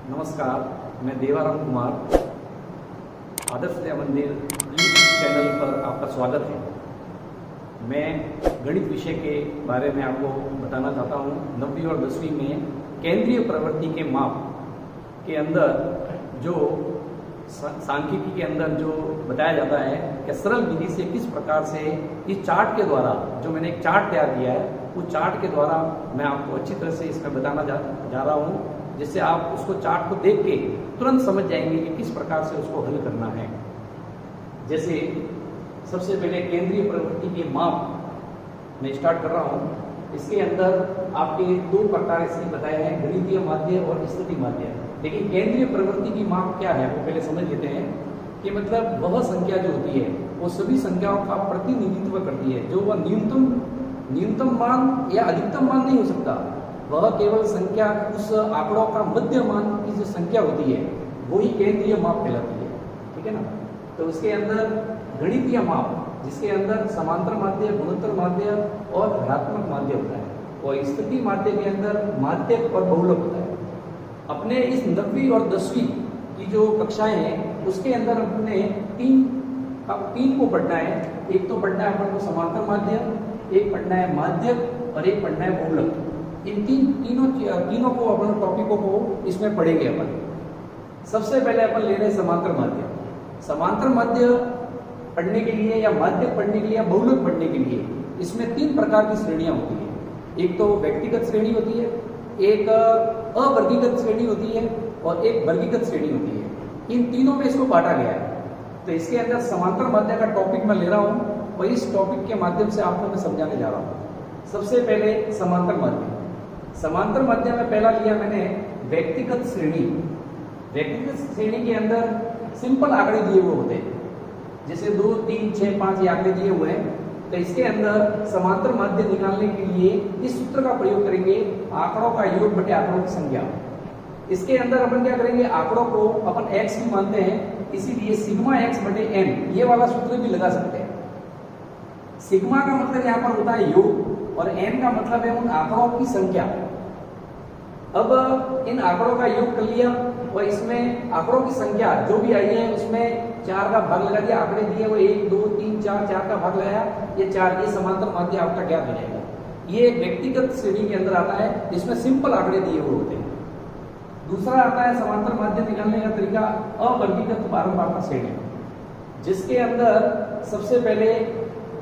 नमस्कार, मैं देवाराम कुमार। आदर्श विद्या मंदिर यूट्यूब चैनल पर आपका स्वागत है। मैं गणित विषय के बारे में आपको बताना चाहता हूँ। 9वीं और 10वीं में केंद्रीय प्रवृत्ति के माप के अंदर जो सांख्यिकी के अंदर जो बताया जाता है कि सरल विधि से किस प्रकार से इस चार्ट के द्वारा, जो मैंने एक चार्ट तैयार किया है, उस चार्ट के द्वारा मैं आपको अच्छी तरह से इसमें बताना जा रहा हूँ, जिससे आप उसको चार्ट को देख के तुरंत समझ जाएंगे कि किस प्रकार से उसको हल करना है। जैसे सबसे पहले केंद्रीय प्रवृत्ति के माप मैं स्टार्ट कर रहा हूँ। इसके अंदर आपके दो प्रकार इसके बताए हैं, गणितीय माध्य और स्थिति माध्य। लेकिन केंद्रीय प्रवृत्ति की माप क्या है वो पहले समझ लेते हैं कि मतलब वह संख्या जो होती है वो सभी संख्याओं का प्रतिनिधित्व करती है। जो वह न्यूनतम मान या अधिकतम मान नहीं हो सकता, वह केवल संख्या, उस आंकड़ों का मध्य मान की जो संख्या होती है वो ही केंद्रीय माप कहलाती है। ठीक है ना। तो उसके अंदर गणितीय माप, जिसके अंदर समांतर माध्य, गुणोत्तर माध्य और ऋणात्मक माध्य होता है, और स्थिति माध्य के अंदर माध्य और बहुलक होता है। अपने इस 9वीं और 10वीं की जो कक्षाएं हैं उसके अंदर अपने तीन को पढ़ना है। एक तो पढ़ना है अपन को समांतर माध्य, एक पढ़ना है माध्य और एक पढ़ना है बहुलक। इन तीनों को अपन टॉपिकों को इसमें पढ़ेंगे अपन। सबसे पहले अपन ले रहे हैं समांतर माध्य। समांतर माध्य पढ़ने के लिए या माध्य पढ़ने के लिए या बहुलक पढ़ने के लिए इसमें 3 प्रकार की श्रेणियां होती है। एक तो व्यक्तिगत श्रेणी होती है, एक अवर्गीकृत श्रेणी होती है और एक वर्गीकृत श्रेणी होती है। इन तीनों में इसको बांटा गया है। तो इसके अंदर समांतर माध्य का टॉपिक मैं ले रहा हूं और इस टॉपिक के माध्यम से आपको मैं समझाने जा रहा हूं। सबसे पहले समांतर माध्य। समांतर माध्य में पहला लिया मैंने व्यक्तिगत श्रेणी। व्यक्तिगत श्रेणी के अंदर सिंपल आंकड़े दिए हुए होते हैं, जैसे 2, 3, 6, 5 ये आंकड़े दिए हुए हैं। तो इसके अंदर समांतर माध्य निकालने के लिए इस सूत्र का प्रयोग करेंगे, आंकड़ों का योग बटे आंकड़ों की संख्या। इसके अंदर अपन क्या करेंगे, आंकड़ों को अपन x भी मानते हैं, इसीलिए सिग्मा x बटे n ये वाला सूत्र भी लगा सकते हैं। सिग्मा का मतलब यहाँ पर होता है योग और n का मतलब है उन आंकड़ों की संख्या। अब इन आंकड़ों का योग कर लिया और इसमें आंकड़ों की संख्या जो भी आई है उसमें 4 का भाग लगा दिया। आंकड़े दिए वो 1, 2, 3, 4 का भाग लगाया, ये 4, ये समांतर माध्य आपका ज्ञात हो जाएगा। ये व्यक्तिगत श्रेणी के अंदर आता है, जिसमें सिंपल आंकड़े दिए हुए होते हैं। दूसरा आता है समांतर माध्य निकालने का तरीका अवर्गीकृत बारंबारता श्रेणी, जिसके अंदर सबसे पहले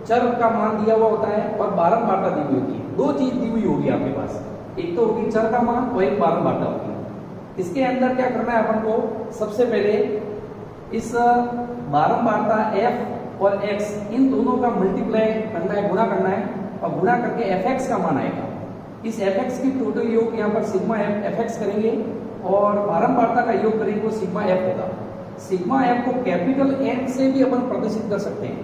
चर का मान दिया हुआ होता है और बारंबारता दी हुई होती है। 2 चीज दी हुई होगी आपके पास, एक तो होगी चर का मान और एक बारंबारता होगी। इसके अंदर क्या करना है अपन को, सबसे पहले इस बारंबारता f और x इन दोनों का मल्टीप्लाई करना है, गुणा करना है, और गुणा करके fx का मान आएगा। इस fx की टोटल योग यहाँ पर सिग्मा fx करेंगे और बारंबारता का योग करेंगे वो सिग्मा f होगा। सिग्मा f को कैपिटल N से भी अपन प्रदर्शित कर सकते हैं।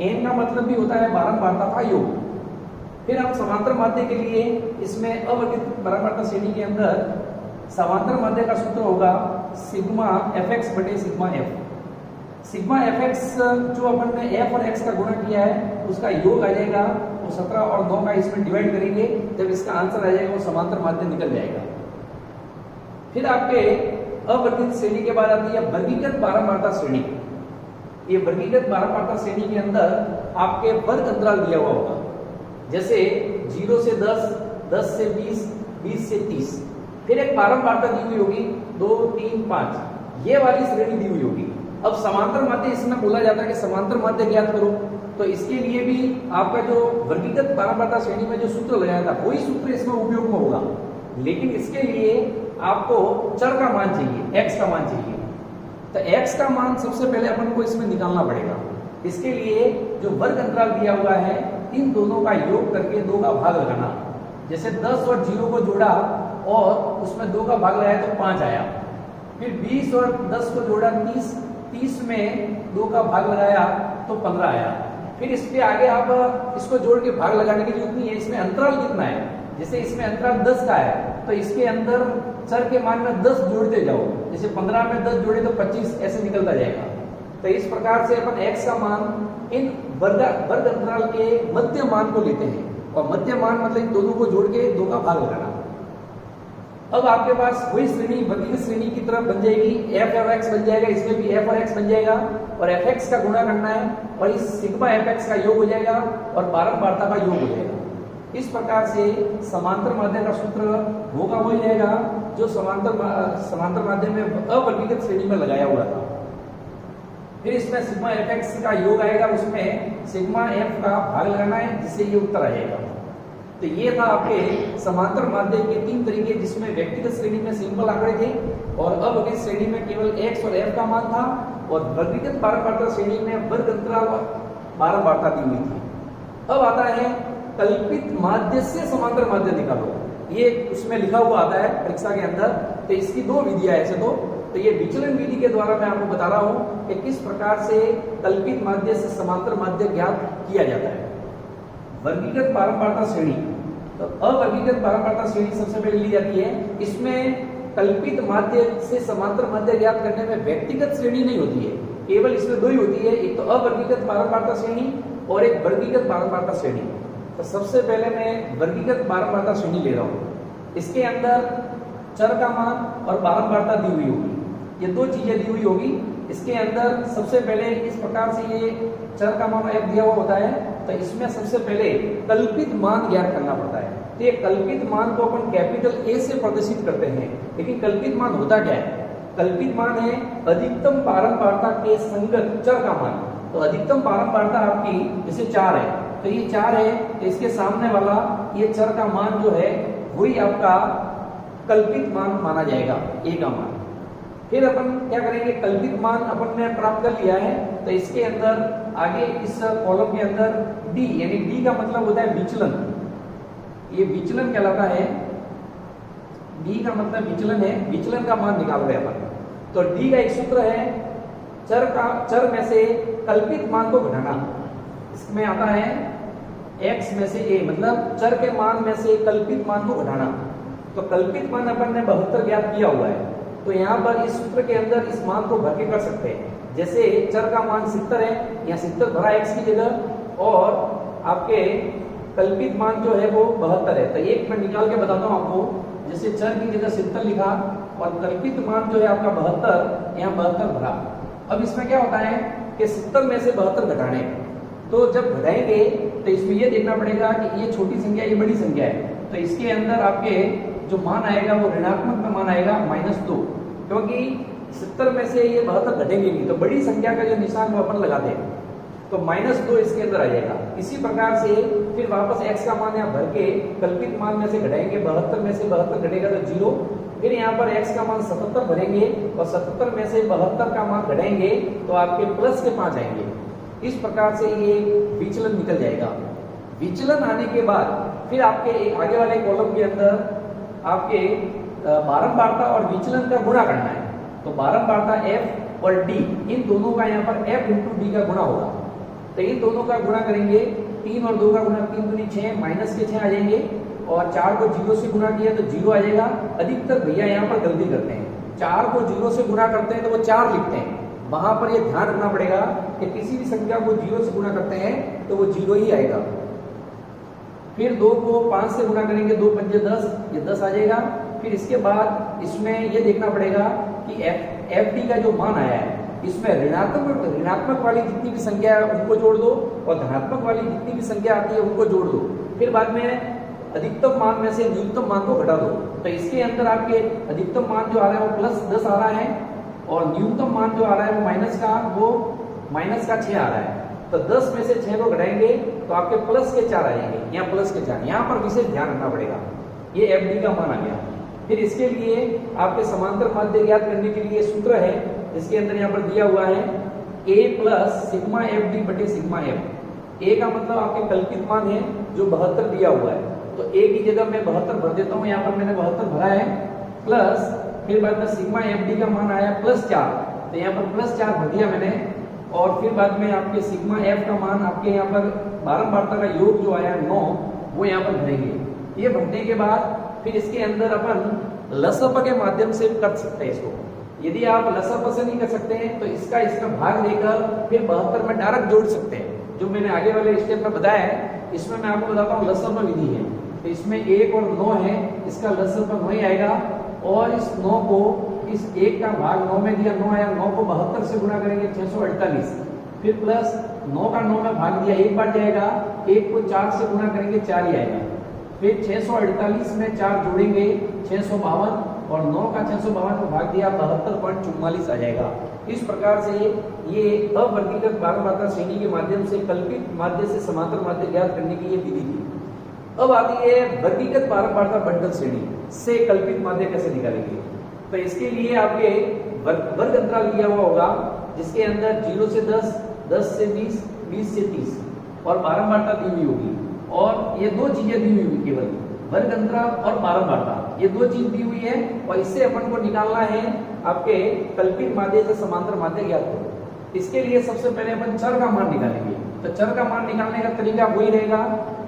N का मतलब भी होता है बारंबारता का योग। फिर हम समांतर माध्य के लिए इसमें अवर्गीकृत बारंबारता श्रेणी के अंदर समांतर माध्य का सूत्र होगा सिग्मा fx बटे सिग्मा f। सिग्मा fx जो अपन ने f और x का गुणा किया है उसका योग आ जाएगा, वो 17 और 9 का इसमें डिवाइड करेंगे, जब इसका आंसर आ जाएगा वो समांतर माध्य निकल जाएगा। फिर आपके अवर्गीकृत श्रेणी के बाद आती है वर्गीकृत बारंबारता श्रेणी। ये वर्गीकृत बारंबारता श्रेणी के अंदर आपके वर्ग अंतराल दिया हुआ होगा, जैसे 0 से 10, 10 से 20, 20 से 30। फिर एक बारंबारता दी हुई होगी 2, 3, 5, ये वाली श्रेणी दी हुई होगी। अब समांतर माध्य इसमें बोला जाता है कि समांतर माध्य ज्ञात करो, तो इसके लिए भी आपका जो वर्गीकृत बारंबारता श्रेणी में जो सूत्र लगाया था वही सूत्र इसमें उपयोग में होगा, लेकिन इसके लिए आपको चर का मान चाहिए, x का मान चाहिए। तो x का मान सबसे पहले अपन को इसमें निकालना पड़ेगा। इसके लिए जो वर्ग अंतराल दिया हुआ है इन दोनों का योग करके 2 का भाग लगाना। जैसे 10 और 0 को जोड़ा और उसमें 2 का भाग लगाया तो 5 आया। फिर 20 और 10 को जोड़ा 30 में 2 का भाग लगाया तो 15 आया। फिर इसके आगे आप इसको जोड़ के भाग लगाने की जरूरत नहीं है, इसमें अंतराल कितना है, जैसे इसमें अंतराल 10 का है तो इसके अंदर चर के मान में 10 जोड़ते जाओ, जैसे 15 में 10 जोड़े तो 25 ऐसे निकलता जाएगा। तो इस प्रकार से अपन x का मान इन वर्ग अंतराल के मध्य मान को लेते हैं, और मध्य मान मतलब इन दोनों को जोड़ के 2 का भाग लगाना। अब आपके पास वही श्रेणी वर्गीकृत श्रेणी की तरफ बन जाएगी, एफ और एक्स बन जाएगा, इसमें भी एफ और एक्स बन जाएगा और एफ एक्स का गुणा करना है और इस सिग्मा एफ एक्स का योग हो जाएगा और बारंबारता का योग हो जाएगा। इस प्रकार से समांतर माध्यम का सूत्र होगा वही रहेगा जो समांतर माध्यम में अवर्गीकृत श्रेणी में लगाया हुआ था। फिर इसमें सिग्मा एफ एक्स का योग आएगा, उसमें सिग्मा एफ का भाग लगाना है जिससे ये उत्तर आएगा। तो ये था आपके समांतर माध्यम के 3 तरीके, जिसमें व्यक्तिगत श्रेणी में सिंपल आंकड़े थे और अवर्गीकृत श्रेणी में केवल एक्स और एफ का मान था और वर्गीकृत बारंबारता श्रेणी में वर्ग अंतराल बारंबारता दी हुई थी। अब आता है कल्पित माध्य से समांतर माध्य निकालो, ये उसमें लिखा हुआ आता है परीक्षा के अंदर। तो इसकी 2 विधियां ऐसे तो ये विचलन विधि के द्वारा मैं आपको बता रहा हूं कि किस प्रकार से कल्पित माध्य से समांतर माध्य ज्ञात किया जाता है। वर्गीकृत बारंबारता श्रेणी, तो अवर्गीकृत बारंबारता श्रेणी सबसे पहले ली जाती है। इसमें कल्पित माध्य से समांतर माध्य ज्ञात करने में व्यक्तिगत श्रेणी नहीं होती है, केवल इसमें 2 ही होती है, एक तो अवर्गीकृत बारंबारता श्रेणी और एक वर्गीकृत बारंबारता श्रेणी। तो सबसे पहले मैं वर्गीकृत बारंबारता श्रेणी ले रहा हूं। इसके अंदर चर का मान और बारंबारता दी हुई होगी, ये 2 चीजें दी हुई होगी। इसके अंदर सबसे पहले इस प्रकार से ये चर का मान f दिया हुआ होता है, तो इसमें सबसे पहले कल्पित मान ज्ञात करना पड़ता है। तो ये कल्पित मान को अपन कैपिटल A से प्रदर्शित करते हैं, लेकिन कल्पित मान होता क्या है? कल्पित मान है अधिकतम बारंबारता के संगत चर का मान। तो अधिकतम बारंबारता आपकी जैसे 4 है, तो ये 4 है, तो इसके सामने वाला ये चर का मान जो है वही आपका कल्पित मान माना जाएगा, ए का मान। फिर अपन क्या करेंगे, कल्पित मान अपन ने प्राप्त कर लिया है, तो इसके अंदर आगे इस कॉलम के अंदर डी, यानी डी का मतलब होता है विचलन, ये विचलन कहलाता है। डी का मतलब विचलन है, विचलन का मान निकाल रहे हैं अपन। तो डी का एक सूत्र है चर में से कल्पित मान को घटाना। इसमें आता है x में से a, मतलब चर के मान में से कल्पित मान को घटाना। तो कल्पित मान अपन ने 72 ज्ञात किया हुआ है, तो यहाँ पर इस सूत्र के अंदर इस मान को भर के कर सकते हैं। जैसे चर का मान 70 है, यहाँ 70 भरा x की जगह और आपके कल्पित मान जो है वो 72 है। तो एक मैं निकाल के बताता हूँ आपको, जैसे चर की जगह 70 लिखा और कल्पित मान जो है आपका 72, यहाँ 72 भरा। अब इसमें क्या होता है कि 70 में से 72 घटाने, तो जब घटाएंगे तो इसमें ये देखना पड़ेगा कि ये छोटी संख्या ये बड़ी संख्या है, तो इसके अंदर आपके जो मान आएगा वो ऋणात्मक में मान आएगा -2, क्योंकि 70 में से ये 72 घटेंगे नहीं, तो बड़ी संख्या का जो निशान वो अपन लगाते हैं, तो -2 इसके अंदर आ जाएगा। इसी प्रकार से फिर वापस x का मान यहाँ भर के कल्पित मान में से घटाएंगे, 72 में से 72 घटेगा तो 0। फिर यहाँ पर x का मान 77 भरेंगे और 77 में से 72 का मान घटाएंगे तो आपके प्लस के 5 आएंगे। इस प्रकार से ये विचलन निकल जाएगा। विचलन आने के बाद फिर आपके आगे वाले कॉलम के अंदर आपके बारंबारता और विचलन का गुणा करना है। तो बारंबारता f और d, इन दोनों का यहाँ पर f × d का गुणा होगा। तो इन दोनों का गुणा करेंगे, 3 और 2 का गुणा 3 दूनी 6, माइनस के 6 आ जाएंगे और 4 को 0 से गुणा किया तो 0 आ जाएगा। अधिकतर भैया यहाँ पर गलती करते हैं, 4 को 0 से गुणा करते हैं तो वो 4 लिखते हैं। वहां पर ये ध्यान रखना पड़ेगा कि किसी भी संख्या को 0 से गुणा करते हैं तो वो 0 ही आएगा। फिर 2 को 5 से गुणा करेंगे, 2 पंजे 10, ये 10 आ जाएगा। फिर इसके बाद इसमें ये देखना पड़ेगा कि एफ डी का जो मान आया है इसमें ऋणात्मक वाली जितनी भी संख्या है उनको जोड़ दो और धनात्मक वाली जितनी भी संख्या आती है उनको जोड़ दो। फिर बाद में अधिकतम मान में से न्यूनतम मान को घटा दो। तो इसके अंदर आपके अधिकतम मान जो आ रहा है वो +10 आ रहा है और न्यूनतम मान जो आ रहा है वो माइनस का 6 आ रहा है। तो 10 में से 6 को घटाएंगे तो आपके प्लस के 4 आ जाएंगे, यहाँ प्लस के 4। यहाँ पर विशेष ध्यान रखना पड़ेगा, ये एफ डी का मान आ गया। फिर इसके लिए आपके समांतर माध्य ज्ञात करने के लिए सूत्र है, इसके अंदर यहाँ पर दिया हुआ है a + सिग्मा एफ डी बटे सिग्मा एफ। ए का मतलब आपके कल्पित मान है जो 72 दिया हुआ है, तो a की जगह मैं 72 भर देता हूँ, यहाँ पर मैंने 72 भरा है, प्लस फिर बाद में सिग्मा एफ डी का मान आया +4, तो यहाँ पर +4 भर दिया मैंने। और फिर बाद में आपके सिग्मा एफ का मान आपके यहाँ पर बारंबारता का योग जो आया 9 वो यहाँ पर भरेंगे। ये भरने के बाद फिर इसके अंदर अपन लसप के माध्यम से कर सकते हैं इसको। यदि आप लसप से नहीं कर सकते हैं तो इसका भाग लेकर फिर 72 में डायरेक्ट जोड़ सकते हैं। जो मैंने आगे वाले स्टेप में बताया है इसमें मैं आपको बताता हूँ लसप विधि है। तो इसमें 1 और 9 है, इसका लसप वही आएगा और इस 9 को इस 1 का भाग 9 में दिया, 9 आया, 9 को 72 से गुणा करेंगे 648, फिर प्लस 9 का 9 में भाग दिया, 1 बार जाएगा, 1 को 4 से गुणा करेंगे 4 ही आएगा, फिर 648 में 4 जोड़ेंगे 652 और 9 का 652 को भाग दिया 72.44 आ जाएगा। इस प्रकार से ये अवर्गीकृत बारंबारता श्रेणी के माध्यम से कल्पित माध्य से समांतर माध्य ज्ञात करने की ये विधि थी। अब आती है वर्गीकृत बारंबारता बंटन श्रेणी से कल्पित माध्य कैसे निकालेंगे। तो इसके लिए आपके वर्ग अंतराल दिया हुआ होगा जिसके अंदर 0 से 10, 10 से 20, 20 से 30 और बारंबारता दी हुई होगी, और ये दो चीजें दी हुई होगी, केवल वर्ग अंतराल और बारंबारता, ये दो चीज दी हुई है और इससे अपन को निकालना है आपके कल्पित माध्य से समांतर माध्य ज्ञात करो। इसके लिए सबसे पहले अपन चर का मान निकालेंगे। तो चर का मान निकालने का तरीका वही रहेगा,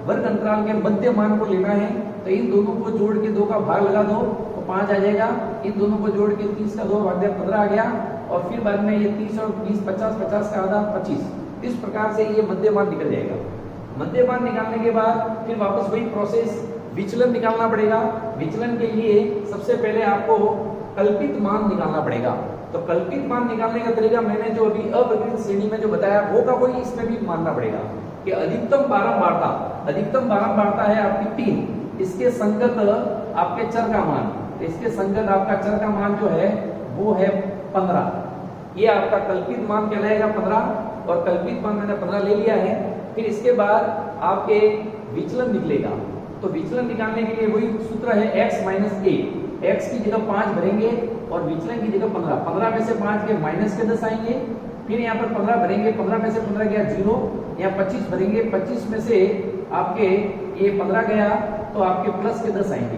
वर्ग अंतराल के मध्य मान को लेना है। तो इन दोनों को जोड़ के 2 का भाग लगा दो तो 5 आ जाएगा, इन दोनों को जोड़ के 30 का 2 भाग दिया 15 आ गया, और फिर बाद में ये 30 और 20 50, 50 का आधा 25। इस प्रकार से ये मध्य मान निकल जाएगा। मध्य मान निकालने के बाद फिर वापस वही प्रोसेस, विचलन निकालना पड़ेगा। विचलन के लिए सबसे पहले आपको कल्पित मान निकालना पड़ेगा। तो कल्पित मान निकालने का तरीका मैंने जो अभी अवर्गीकृत श्रेणी में जो बताया वो का कोई इसमें भी मानना पड़ेगा कि अधिकतम बारंबारता है आपकी 3, इसके संगत आपके चर का मान, इसके संगत आपका चर का मान जो है वो है 15। ये आपका कल्पित मान कहलाएगा 15, और कल्पित मान मैंने 15 ले लिया है। फिर इसके बाद आपके विचलन निकलेगा। तो विचलन निकालने के लिए वही सूत्र है x माइनस a, x की जगह 5 भरेंगे और विचलन की जगह 15, 15 में से 5 के माइनस के 10 आएंगे, फिर यहाँ पर 15 भरेंगे, 15 में से 15 गया 0, यहाँ 25 भरेंगे, 25 में से आपके ये 15 गया तो आपके प्लस के 10 आएंगे।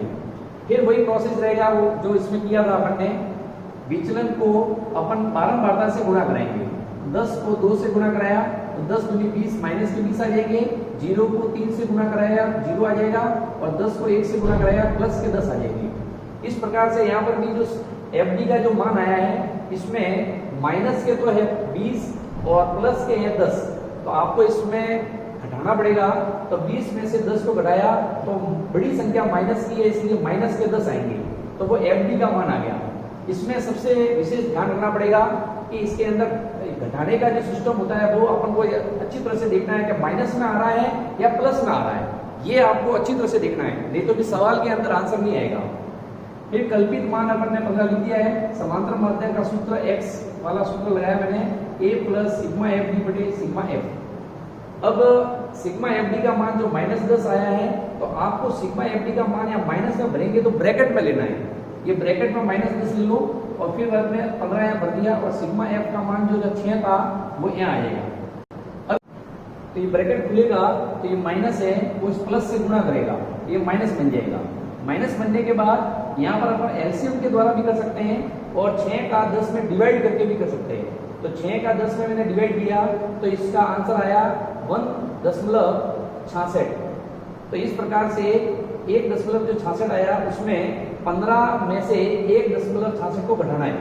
फिर वही प्रोसेस रहेगा वो जो इसमें किया था अपन ने, विचलन को अपन बारंबारता से गुणा कराएंगे। 10 को 2 से गुणा कराया तो 10 दूनी 20, माइनस के 20 आ जाएंगे, 0 को 3 से गुणा कराया 0 आ जाएगा, और 10 को 1 से गुणा कराया प्लस के 10 आ जाएंगे। इस प्रकार से यहाँ पर भी जो FD का जो मान आया है इसमें माइनस के तो है 20 और प्लस के है 10, तो आपको इसमें घटाना पड़ेगा। तो 20 में से 10 को घटाया तो बड़ी संख्या माइनस की है, इसलिए माइनस के 10 आएंगे, तो वो FD का मान आ गया। इसमें सबसे विशेष ध्यान रखना पड़ेगा कि इसके अंदर घटाने का जो सिस्टम होता है वो अपन को अच्छी तरह से देखना है कि माइनस में आ रहा है या प्लस में आ रहा है, ये आपको अच्छी तरह से देखना है, नहीं तो भी सवाल के अंदर आंसर नहीं आएगा। फिर कल्पित मान अपन ने 15 लिख दिया है। समांतर माध्य का सूत्र x वाला सूत्र लगाया मैंने, a प्लस सिग्मा FD बटे सिग्मा f। अब सिग्मा FD का मान जो -10 आया है तो आपको सिग्मा FD का मान या माइनस में भरेंगे तो ब्रैकेट में लेना है, ये ब्रैकेट में -10 ले लो और फिर बाद में 15 यहाँ भर दिया, और सिग्मा f का मान जो 6 था वो यहाँ आ जाएगा। अब तो ये ब्रैकेट खुलेगा तो ये माइनस है वो इस प्लस से गुणा करेगा, ये माइनस बन जाएगा। माइनस बनने के बाद यहाँ पर अपन एलसीएम के द्वारा भी कर सकते हैं और 6 का 10 में डिवाइड करके भी कर सकते हैं। तो 6 का 10 में मैंने डिवाइड किया तो इसका आंसर आया 1.66। तो इस प्रकार से 1.66 आया, उसमें 15 में से 1.66 को घटाना है।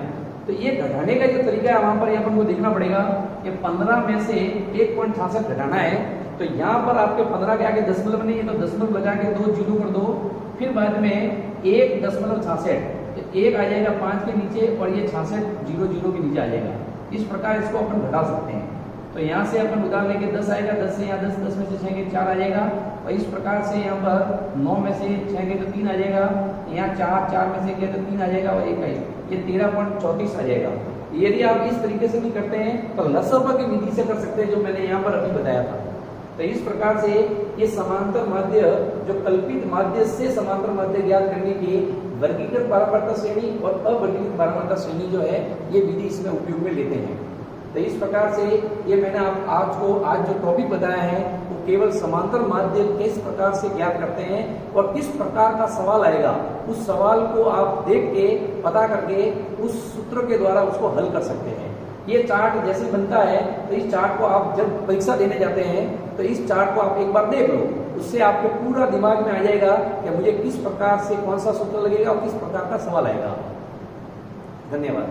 तो ये घटाने का जो तरीका है वहां पर अपन को देखना पड़ेगा कि 15 में से 1.66 घटाना है। तो यहाँ पर आपके 15 के आगे दशमलव नहीं है तो दशमलव लगा के 2 जीरो कर दो, फिर बाद में 1.66, तो 1 आ जाएगा 5 के नीचे और ये 66 0 0 के नीचे आ जाएगा। इस प्रकार इसको अपन घटा सकते हैं। तो यहाँ से अपन उदाहरण लेके 10 आएगा, 10 से यहाँ 10, 10 में से 6 के 4 आ जाएगा, और इस प्रकार से यहाँ पर 9 में से 6 के तो 3 आ जाएगा, यहाँ 4, 4 में से के तो 3 आ जाएगा और 1 ये 13.34 आ जाएगा। यदि आप इस तरीके से भी करते हैं तो लसअ की विधि से कर सकते हैं जो मैंने यहाँ पर अभी बताया था। तो इस प्रकार से ये समांतर माध्य जो कल्पित माध्य से समांतर माध्य ज्ञात करने की वर्गीकृत बारंबारता श्रेणी और अवर्गीकृत बारंबारता श्रेणी जो है ये विधि इसमें उपयोग में लेते हैं। तो इस प्रकार से ये मैंने आज जो टॉपिक बताया है वो केवल समांतर माध्य किस प्रकार से ज्ञात करते हैं और किस प्रकार का सवाल आएगा उस सवाल को आप देख के पता करके उस सूत्र के द्वारा उसको हल कर सकते हैं। ये चार्ट जैसे बनता है तो इस चार्ट को आप जब परीक्षा देने जाते हैं तो इस चार्ट को आप एक बार देख लो, उससे आपके पूरा दिमाग में आ जाएगा कि मुझे किस प्रकार से कौन सा सूत्र लगेगा और किस प्रकार का सवाल आएगा। धन्यवाद।